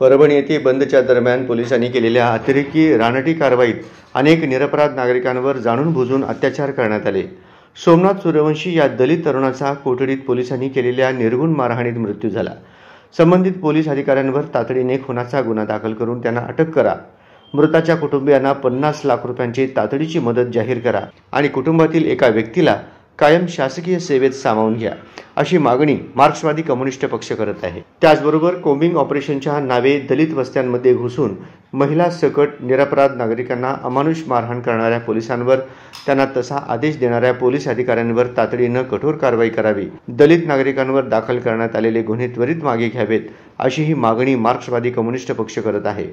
परभणी येथे बंदच्या दरम्यान पोलिसांनी केलेल्या अतिरेकी रानटी कारवाईत अनेक निरपराध नागरिकांवर जाणून बुजून अत्याचार करण्यात आले। सोमनाथ सूर्यवंशी या दलित तरुणाचा कोठडीत पोलिसांनी केलेल्या निर्गुण मारहाणीत मृत्यू झाला। संबंधित पोलीस अधिकाऱ्यांवर तातडीने खुनाचा गुन्हा दाखल करून त्यांना अटक करा। मृताच्या कुटुंबियांना 50 लाख रुपयांची तातडीची मदत जाहीर करा आणि कुटुंबातील एका व्यक्तीला कायम शासकीय सेवेत सामावून घ्या, अशी मागणी मार्क्सवादी कम्युनिस्ट पक्ष करत आहे। त्याचबरोबर कोम्बिंग ऑपरेशनच्या नावे दलित वस्त्यांमध्ये घुसून महिला सकट निरपराध नागरिकांना अमानुष मारहाण करणाऱ्या पोलिसांवर, त्यांना तसा आदेश देणाऱ्या पोलीस अधिकाऱ्यांवर तातडीने कठोर कारवाई करावी। दलित नागरिकांवर दाखल करण्यात आलेले गुन्हे त्वरित मागे घ्यावेत, अशी ही मागणी मार्क्सवादी कम्युनिस्ट पक्ष करत आहे।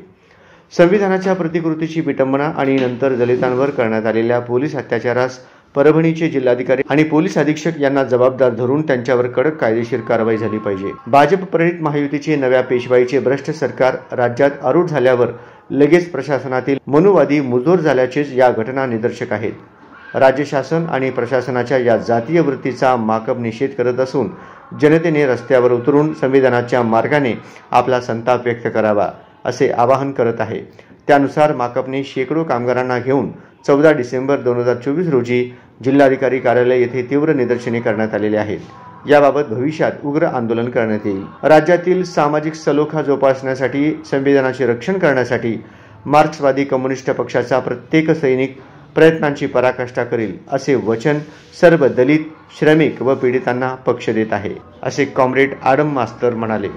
संविधानाच्या प्रतिकृतीची विटंबना आणि नंतर दलितांवर करण्यात आलेल्या पोलीस अत्याचारास परभणीचे जिल्हाधिकारी आणि पोलीस अधीक्षक यांना जबाबदार धरून त्यांच्यावर कडक कायदेशीर कारवाई झाली पाहिजे। भाजप प्रेरित महायुतीचे नव्या पेशवाईचे भ्रष्ट सरकार राज्यात आरूढ झाल्यावर लगेच प्रशासनातील मनुवादी मुजोर झाल्याचेच या घटना निदर्शक आहेत। राज्य शासन आणि प्रशासनाच्या या जातीय वृत्तीचा माकप निषेध करत असून जनतेने रस्त्यावर उतरून संविधानाच्या मार्गाने आपला संताप व्यक्त करावा, असे आवाहन करत आहे। त्यानुसार माकपने शेकडो कामगारांना घेऊन 14 डिसेंबर 2024 रोजी जिल्हाधिकारी कार्यालय येथे तीव्र निदर्शने करण्यात आलेले आहेत। याबाबत भविष्यात उग्र आंदोलन करण्यात येईल। राज्यातील सामाजिक सलोखा जोपासण्यासाठी, संविधानाचे रक्षण करण्यासाठी मार्क्सवादी कम्युनिस्ट पक्षाचा प्रत्येक सैनिक प्रयत्नांची पराकाष्ठा करेल, असे वचन सर्व दलित, श्रमिक व पीडितांना पक्ष देत आहे, असे कॉम्रेड आडम मास्तर म्हणाले।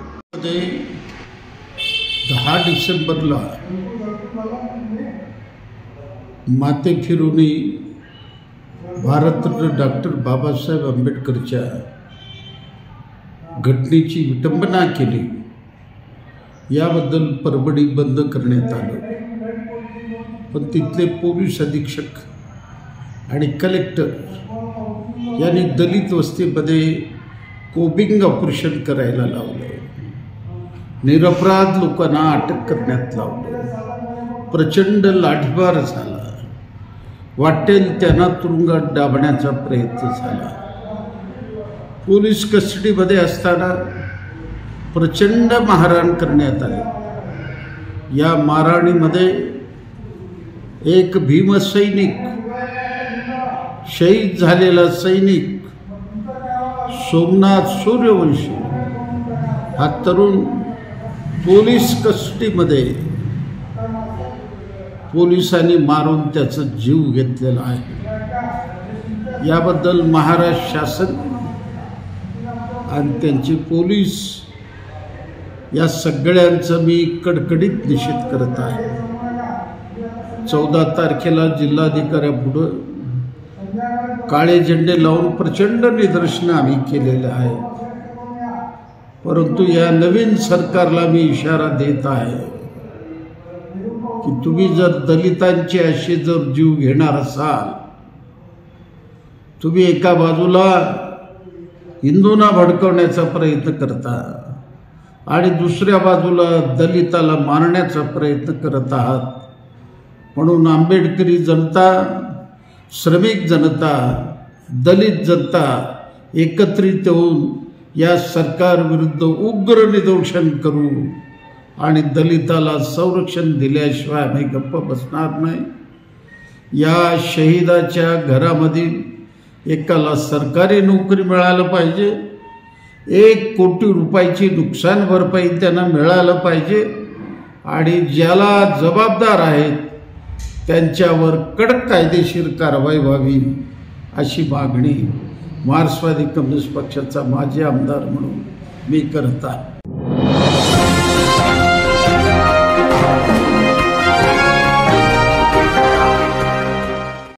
10 डिसेंबरला माते फिरूनी भारतरत्न डॉक्टर बाबासाहेब आंबेडकरच्या घटनेची विटंबना केली, याबद्दल परभणी बंद करण्यात आलं। पण तिथले पोलीस अधीक्षक आणि कलेक्टर यांनी दलित वस्तीमध्ये कोबिंग ऑपरेशन करायला लावलं, निरपराध लोकांना अटक करण्यात लावलं, प्रचंड लाठीमार झाला, वाटेल त्यांना तुरुंगात डाबण्याचा प्रयत्न झाला। पोलीस कस्टडीमध्ये असताना प्रचंड मारहाण करण्यात आली। या मारहाणीमध्ये एक भीमसैनिक, शहीद झालेला सैनिक सोमनाथ सूर्यवंशी हा तरुण पोलीस कस्टडीमध्ये पोलिसांनी मारून त्याचा जीव घेतलेला आहे। याबद्दल महाराष्ट्र शासन आणि त्यांचे पोलीस या सगळ्यांचा मी कडकडीत निषेध करत आहे। 14 तारखेला जिल्हाधिकाऱ्यापुढे काळे झेंडे लावून प्रचंड निदर्शनं आम्ही केलेले आहे। परंतु या नवीन सरकारला मी इशारा देत आहे की तुम्ही जर दलितांचे असे जर जीव घेणार असाल, तुम्ही एका बाजूला हिंदूंना भडकवण्याचा प्रयत्न करता आणि दुसऱ्या बाजूला दलिताला मारण्याचा प्रयत्न करत आहात। म्हणून आंबेडकरी जनता, श्रमिक जनता, दलित जनता एकत्रित होऊन या सरकारविरुद्ध उग्र निदर्शन करू आणि दलिताला संरक्षण दिल्याशिवाय आम्ही गप्प बसणार नाही। या शहीदाच्या घरामधील एकाला सरकारी नोकरी मिळायला पाहिजे, 1 कोटी रुपयाची नुकसान भरपाई त्यांना मिळायला पाहिजे आणि ज्याला जबाबदार आहेत त्यांच्यावर कडक कायदेशीर कारवाई व्हावी, अशी मागणी मार्क्सवादी कम्युनिस्ट पक्षाचा माजी आमदार म्हणून मी करत आहे।